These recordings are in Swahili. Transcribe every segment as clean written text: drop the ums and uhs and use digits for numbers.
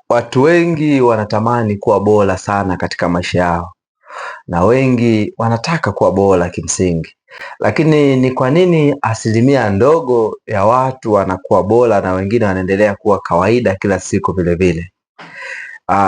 Watu wengi wanatamani kuwa bora sana katika maisha yao na wengi wanataka kuwa bora kimsingi, lakini ni kwa nini asilimia ndogo ya watu wanakuwa bora na wengine wanaendelea kuwa kawaida kila siku vile vile?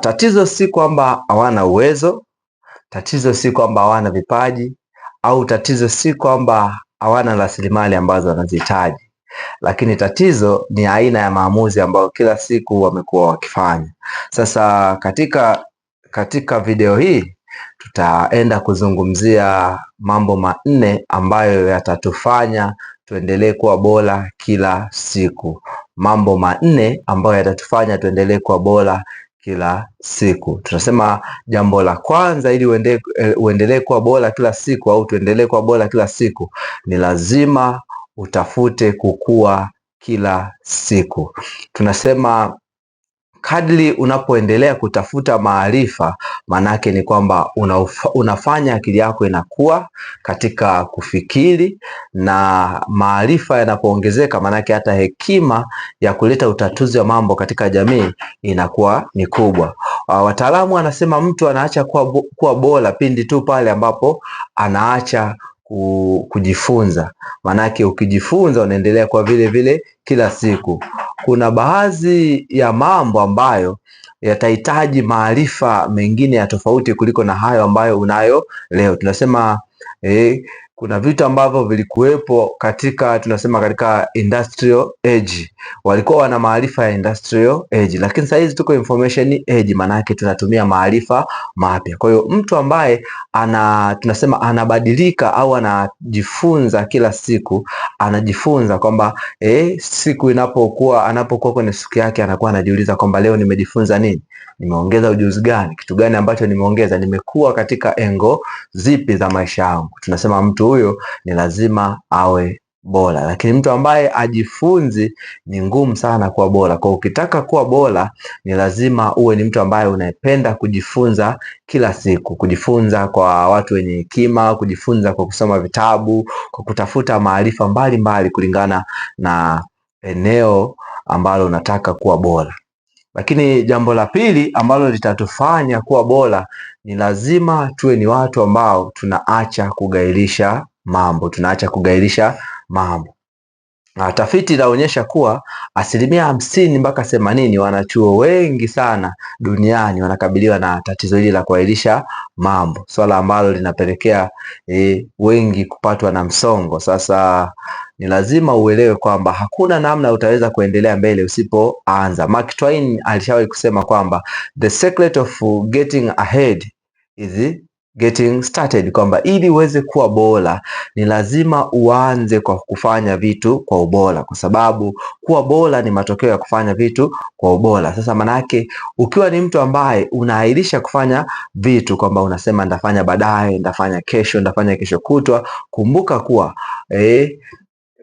Tatizo si kwamba hawana uwezo, tatizo si kwamba hawana vipaji, au tatizo si kwamba hawana rasilimali ambazo wanazihitaji, lakini tatizo ni aina ya maamuzi ambayo kila siku wamekuwa wakifanya. Sasa katika video hii tutaenda kuzungumzia mambo manne ambayo yatatufanya tuendelee kuwa bora kila siku. Mambo manne ambayo yatatufanya tuendelee kuwa bora kila siku. Tunasema jambo la kwanza, ili uendelee kuwa bora kila siku au tuendelee kuwa bora kila siku, ni lazima utafute kukua kila siku. Tunasema kadri unapoendelea kutafuta maarifa, manake ni kwamba unafanya akili yako inakuwa katika kufikiri, na maarifa yanapoongezeka, manake hata hekima ya kuleta utatuzi wa mambo katika jamii inakuwa ni kubwa. Wataalamu wanasema mtu anaacha kuwa bora pindi tu pale ambapo anaacha kujifunza. Manake ukijifunza unaendelea kwa vile vile kila siku. Kuna baadhi ya mambo ambayo yatahitaji maarifa mengine ya tofauti kuliko na hayo ambayo unayo leo. Tunasema kuna vitu ambavyo vilikuwepo katika industrial age, walikuwa wana maarifa ya industrial age, lakini sasa hizi tuko information age, manake tunatumia maarifa mapya. Kwa hiyo mtu ambaye tunasema anabadilika au anajifunza kila siku, anajifunza kwamba siku anapokuwa kwenye siku yake anakuwa anajiuliza kwamba leo nimejifunza nini, nimeongeza ujuzi gani, kitu gani ambacho nimeongeza, nimekuwa katika engo zipi za maisha yangu. Tunasema mtu huyo ni lazima awe bora. Lakini mtu ambaye ajifunzi ni ngumu sana kuwa bora. Kwa ukitaka kuwa bora, ni lazima uwe ni mtu ambaye unapenda kujifunza kila siku, kujifunza kwa watu wenye hekima, kujifunza kwa kusoma vitabu, kwa kutafuta maarifa mbalimbali kulingana na eneo ambalo unataka kuwa bora. Lakini jambo la pili ambalo litatufanya kuwa bora, ni lazima tuwe ni watu ambao tunaacha kugairisha mambo. Tafiti inaonyesha kuwa 50% mpaka 80% wanachuo wengi sana duniani wanakabiliwa na tatizo hili la kuahirisha mambo, swala ambalo linapelekea wengi kupatwa na msongo. Sasa ni lazima uelewe kwamba hakuna namna utaweza kuendelea mbele usipoanza. Mark Twain alishawahi kusema kwamba the secret of getting ahead is getting started, kwamba ili uweze kuwa bora ni lazima uanze kwa kufanya vitu kwa ubora, kwa sababu kuwa bora ni matokeo ya kufanya vitu kwa ubora. Sasa manake ukiwa ni mtu ambaye unaahirisha kufanya vitu, kwamba unasema ndafanya baadaye, ndafanya kesho kutwa, kumbuka kuwa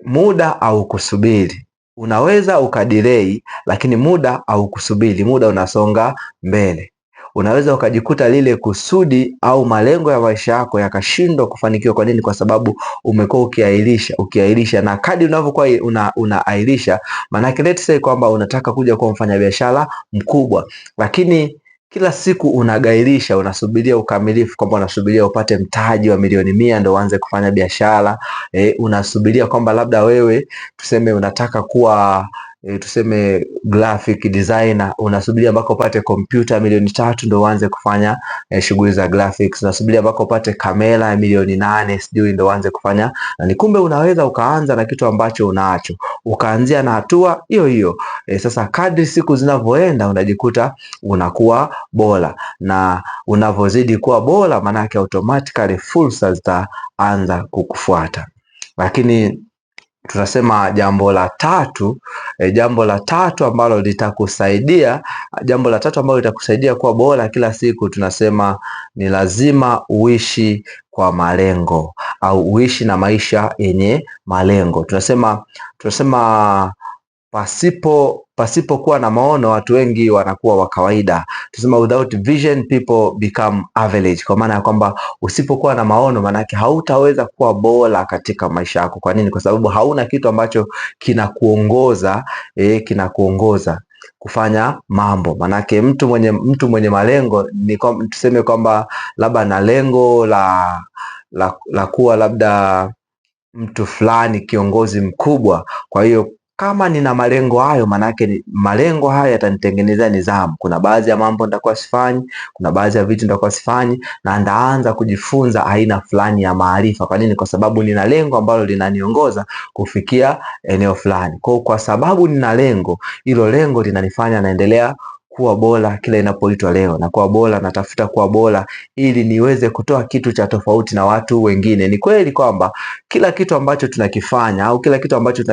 muda au kusubiri. Unaweza ukadelay, lakini muda au kusubiri, muda unasonga mbele. Unaweza ukajikuta lile kusudi au malengo ya maisha yako yakashindwa kufanikiwa. Kwa nini? Kwa sababu umekuwa ukiahirisha, na kadri unavyokuwa unaahirisha, maana let's say kwamba unataka kuja kuwa mfanyabiashara mkubwa, lakini kila siku unagairisha, unasubiria ukamilifu, kwamba unasubiria upate mtaji wa milioni 100 ndio uanze kufanya biashara. Unasubiria kwamba labda wewe tuseme unataka kuwa tuseme graphic designer, unasubiria mpaka upate kompyuta milioni 3 ndio uanze kufanya shughuli za graphics. Unasubiria mpaka upate kamera ya milioni 8 sijui ndio uanze kufanya. Na ni kumbe unaweza ukaanza na kitu ambacho unacho, ukaanzia na hatua hiyo hiyo. Sasa kadri siku zinavyoenda unajikuta unakuwa bora, na unavozidi kuwa bora, manake automatically fursa zitaanza kukufuata. Lakini tunasema jambo la tatu ambalo litakusaidia kuwa bora kila siku, tunasema ni lazima uishi kwa malengo, au uishi na maisha yenye malengo. Tunasema pasipo kuwa na maono, watu wengi wanakuwa wa kawaida. Tunasema without vision people become average, kwa maana ya kwamba usipokuwa na maono, manake hautaweza kuwa bora katika maisha yako. Kwa nini? Kwa sababu hauna kitu ambacho kinakuongoza. kufanya mambo. Manake mtu mwenye malengo ni tuseme kwamba labda na lengo la kuwa labda mtu fulani kiongozi mkubwa. Kwa hiyo kama nina malengo hayo, manake malengo haya yatanitengenezea nidhamu. Kuna baadhi ya mambo nitakuwa sifanyi, kuna baadhi ya vitu nitakuwa sifanyi, na ndaanza kujifunza aina fulani ya maarifa. Kwa nini? Kwa sababu nina lengo ambalo linaniongoza kufikia eneo fulani. Kwa sababu nina lengo, hilo lengo linanifanya naendelea kuwa bora kila inapoitwa leo, na kuwa bora, natafuta kuwa bora ili niweze kutoa kitu cha tofauti na watu wengine. Ni kweli kwamba kila kitu ambacho tunakifanya au kila kitu ambacho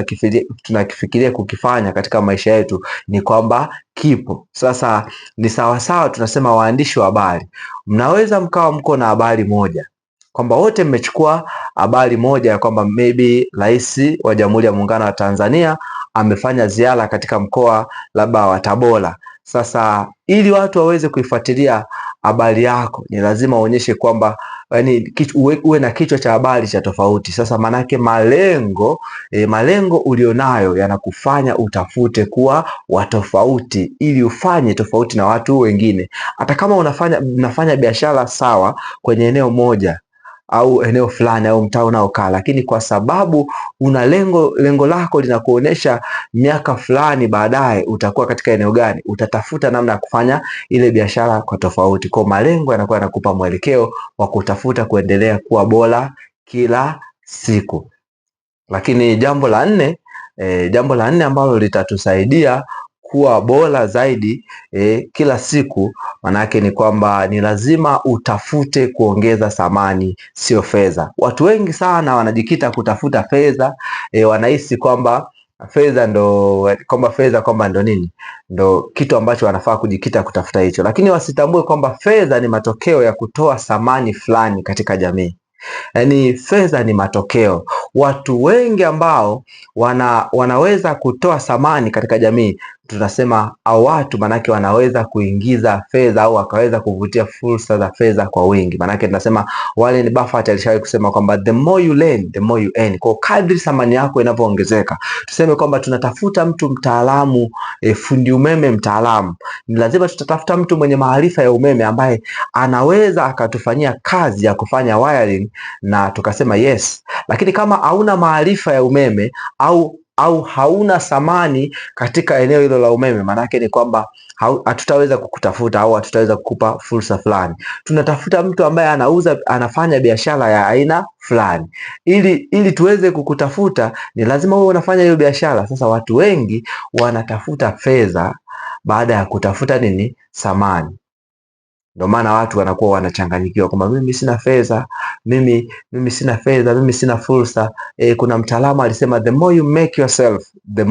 tunakifikiria kukifanya katika maisha yetu ni kwamba kipo. Sasa ni sawasawa, tunasema waandishi wa habari, mnaweza mkawa mko na habari moja, kwamba wote mmechukua habari moja ya kwamba maybe Rais wa Jamhuri ya Muungano wa Tanzania amefanya ziara katika mkoa labda wa Tabora. Sasa ili watu waweze kuifuatilia habari yako, ni lazima uonyeshe kwamba yani uwe na kichwa cha habari cha tofauti. Sasa manake malengo ulionayo yanakufanya utafute kuwa wa tofauti, ili ufanye tofauti na watu wengine. Hata kama unafanya biashara sawa kwenye eneo moja au eneo fulani au mtaa unaokaa, lakini kwa sababu una lengo lako linakuonesha miaka fulani baadaye utakuwa katika eneo gani, utatafuta namna ya kufanya ile biashara kwa tofauti. Kwa malengo yanakuwa yanakupa mwelekeo wa kutafuta kuendelea kuwa bora kila siku. Lakini jambo la nne ambalo litatusaidia kuwa bora zaidi kila siku, manake ni kwamba ni lazima utafute kuongeza thamani, sio fedha. Watu wengi sana wanajikita kutafuta fedha, wanahisi kwamba fedha ndo nini, ndo kitu ambacho wanafaa kujikita kutafuta hicho, lakini wasitambue kwamba fedha ni matokeo ya kutoa thamani fulani katika jamii. Yaani fedha ni matokeo. Watu wengi ambao wanaweza kutoa thamani katika jamii, tunasema au watu, manake wanaweza kuingiza fedha au wakaweza kuvutia fursa za fedha kwa wingi. Manake tunasema Warren Buffett alishawahi kusema kwamba the more you learn, the more you earn. Kwa kadri thamani yako inavyoongezeka, tuseme kwamba tunatafuta mtu mtaalamu, fundi umeme mtaalamu, ni lazima tutatafuta mtu mwenye maarifa ya umeme ambaye anaweza akatufanyia kazi ya kufanya wiring, na tukasema yes. Lakini kama hauna maarifa ya umeme au hauna thamani katika eneo hilo la umeme, maanake ni kwamba hatutaweza kukutafuta au hatutaweza kukupa fursa fulani. Tunatafuta mtu ambaye anafanya biashara ya aina fulani. Ili tuweze kukutafuta, ni lazima wewe unafanya hiyo biashara. Sasa watu wengi wanatafuta fedha baada ya kutafuta nini? Thamani. Ndio maana watu wanakuwa wanachanganyikiwa kwamba mimi sina fedha, mimi sina fedha, mimi sina fursa. Kuna mtaalamu alisema the more you make yourself, the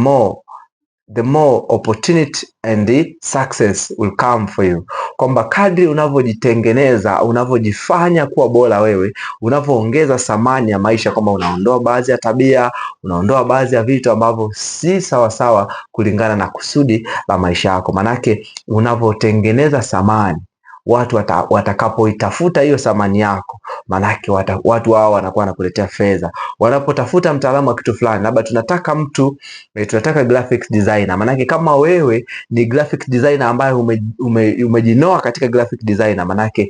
more opportunity and the success will come for you. Kwamba kadri unavyojitengeneza, unavyojifanya kuwa bora wewe, unavyoongeza thamani ya maisha, kwamba unaondoa baadhi ya tabia, unaondoa baadhi ya vitu ambavyo si sawasawa kulingana na kusudi la maisha yako. Manake unavyotengeneza thamani, watu watakapoitafuta hiyo thamani yako, manake watu hao wanakuwa wanakuletea fedha. Wanapotafuta mtaalamu wa kitu fulani, labda tunataka graphics designer, manake kama wewe ni graphic designer ambaye umejinoa katika graphic designer, manake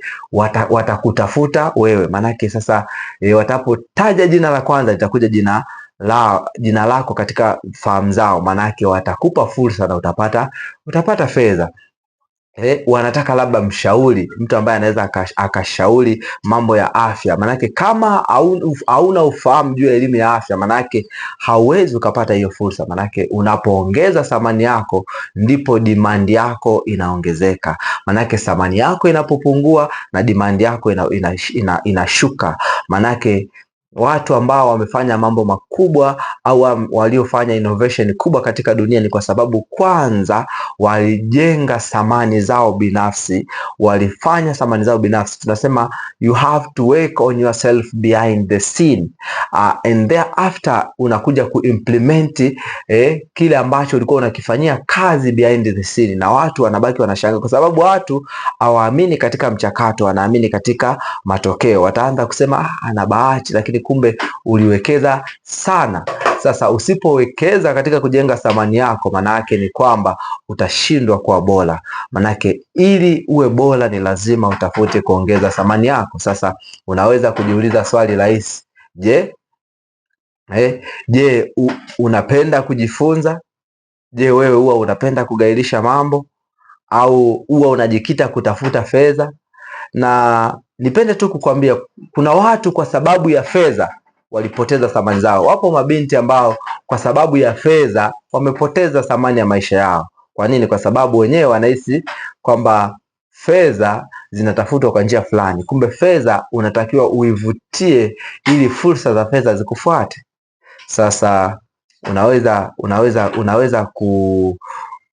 watakutafuta wewe. Manake sasa watapotaja jina la kwanza litakuja jina lako katika fahamu zao, manake watakupa fursa na utapata fedha. Wanataka labda mshauri, mtu ambaye anaweza akashauri mambo ya afya. Manake kama hauna ufahamu juu ya elimu ya afya, manake hauwezi ukapata hiyo fursa. Manake unapoongeza thamani yako, ndipo demand yako inaongezeka. Manake thamani yako inapopungua na demand yako inashuka. Manake watu ambao wamefanya mambo makubwa au waliofanya innovation kubwa katika dunia ni kwa sababu kwanza walijenga thamani zao binafsi, walifanya thamani zao binafsi. Tunasema you have to work on yourself behind the scene, and thereafter unakuja kuimplement kile ambacho ulikuwa unakifanyia kazi behind the scene, na watu wanabaki wanashangaa kwa sababu watu hawaamini katika mchakato, wanaamini katika matokeo. Wataanza kusema ana bahati, lakini kumbe uliwekeza sana Sasa usipowekeza katika kujenga thamani yako, maana yake ni kwamba utashindwa kuwa bora. Maana yake ili uwe bora ni lazima utafute kuongeza thamani yako. Sasa unaweza kujiuliza swali rahisi, je, unapenda kujifunza? Je, wewe huwa unapenda kugairisha mambo au huwa unajikita kutafuta fedha? Na nipende tu kukwambia kuna watu kwa sababu ya fedha walipoteza thamani zao. Wapo mabinti ambao kwa sababu ya fedha wamepoteza thamani ya maisha yao. Kwa nini? Kwa sababu wenyewe wanahisi kwamba fedha zinatafutwa kwa njia fulani, kumbe fedha unatakiwa uivutie ili fursa za fedha zikufuate. Sasa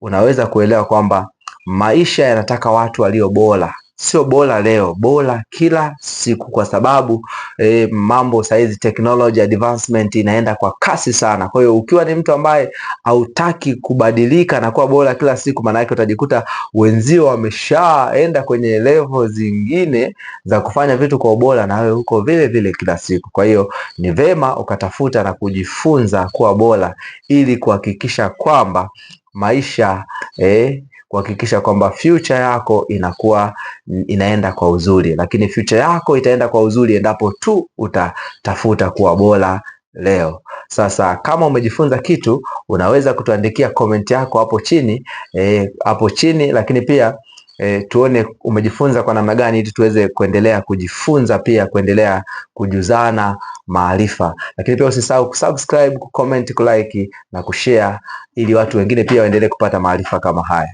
unaweza kuelewa kwamba maisha yanataka watu walio bora, sio bora leo, bora kila siku, kwa sababu mambo saizi technology advancement inaenda kwa kasi sana. Kwa hiyo ukiwa ni mtu ambaye hautaki kubadilika na kuwa bora kila siku, maana yake utajikuta wenzio wameshaenda kwenye level zingine za kufanya vitu kwa ubora na wewe huko vile vile kila siku. Kwa hiyo ni vema ukatafuta na kujifunza kuwa bora ili kuhakikisha kwamba maisha kuhakikisha kwamba future yako inaenda kwa uzuri. Lakini future yako itaenda kwa uzuri endapo tu utatafuta kuwa bora leo. Sasa kama umejifunza kitu, unaweza kutuandikia comment yako hapo chini, lakini pia tuone umejifunza kwa namna gani, ili tuweze kuendelea kujifunza, pia kuendelea kujuzana maarifa. Lakini pia usisahau kusubscribe, kucomment, kulike na kushare ili watu wengine pia waendelee kupata maarifa kama haya.